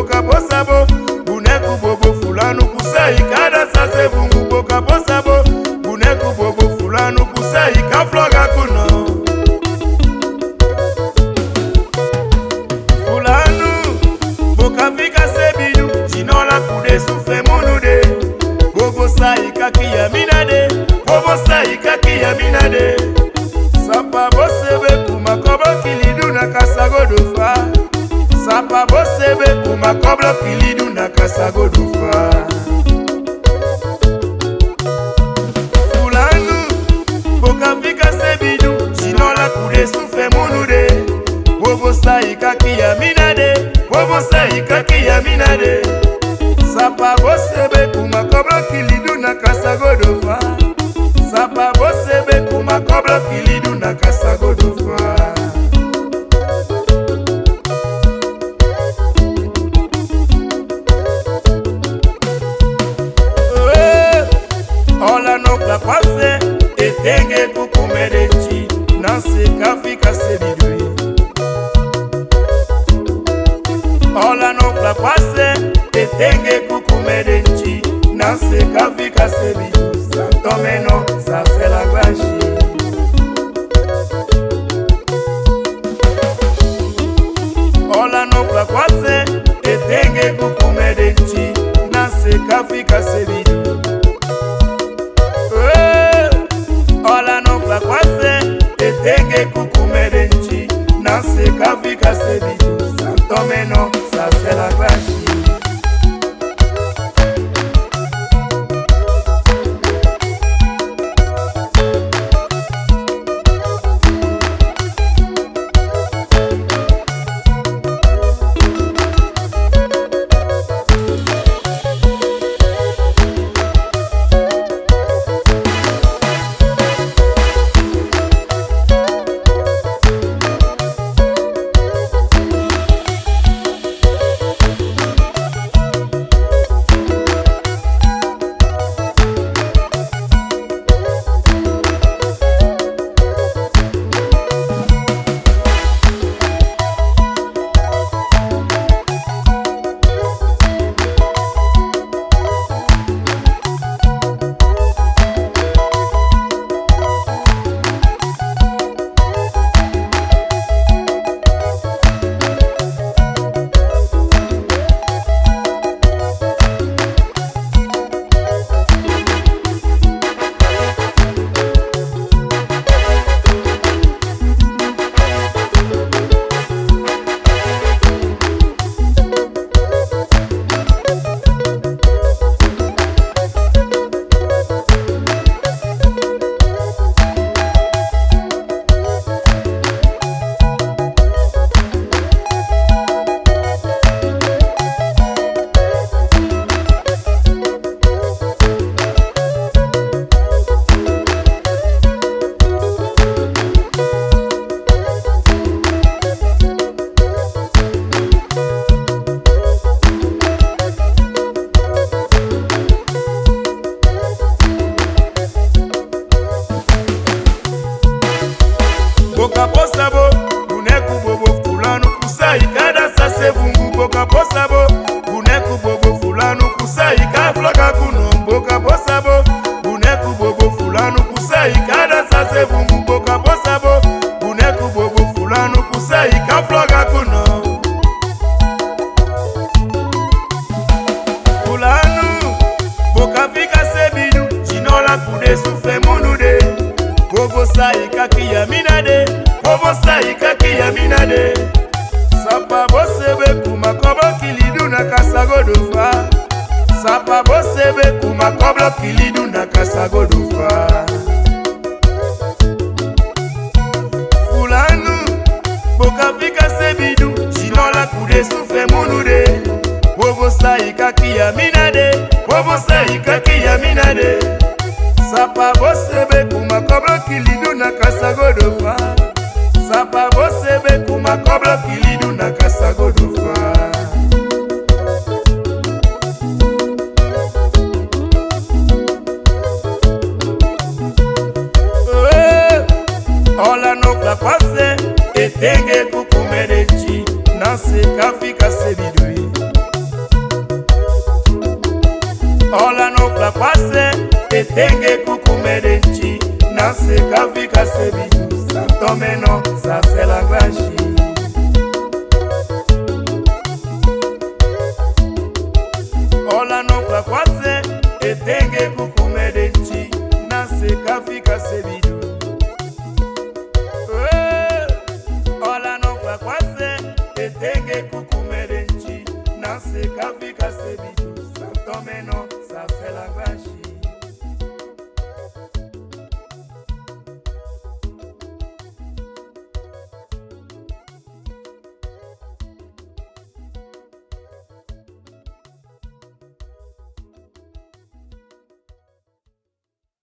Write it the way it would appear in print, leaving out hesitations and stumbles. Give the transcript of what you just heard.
boka posabo buneku bobo fulanu kusai kada sase vungu boka posabo buneku bobo fulanu kusai kafloga kuno fulanu boka vika sebidu jinola kude sufe munude bobo sai kaki ya minade bobo sai kaki ya minade sapa bosebe kumakobo kilidu na kasagodofa sapa bosebe kumakobo kilidu na kasagodofa fulanu boka vika sebidu jinola kude sufe munude bobo sai kaki ya minade bobo sai kaki ya minade sapa bosebe kumakobo kilidu na kasagodofa sapa bosebe kumakobo kilidu na kasagodofa ola no klapase etenge kukumerechi nase kafika sebidui ola no klapase etenge kukumerechi nase kafika sebidui santomeno sa c'est la glachi ola no klapase etenge kukumerechi nase kafika sebidui ola no kwase etenge kukumerenchi nase kafika sebidu santomeno sa c'est la glachi boka posabo buneku bobo fulanu kusai kada sase vungu boka posabo buneku bobo fulanu kusai kafloga kuno boka posabo buneku bobo fulanu kusai kada sase vungu boka posabo buneku bobo fulanu kusai kafloga kuno fulanu boka vika sebidu jinola kude sufe munude bobo sai kaki ya minade bobo sai kaki ya minade sapa bosebe kumakobo kilidu na kasagodofa sapa bosebe kumakobo kilidu na kasagodofa fulanu boka vika sebidu jinola kude sufe munude bobo sai kaki ya minade bobo sai kaki ya minade sapa bosebe kumakobo kilidu na kasagodofa sapa bosebe kumakobo kilidu na kasagodofa ola no klapase etenge kukumerechi nase kafika sebidui etenge kukumede nchi nase kafika sebidu santomeno sasela grashi ola no kwakwase etenge kukumede nchi nase kafika sebidu ola no kwakwase etenge kukumede nchi nase kafika sebidu santomeno sasela grashi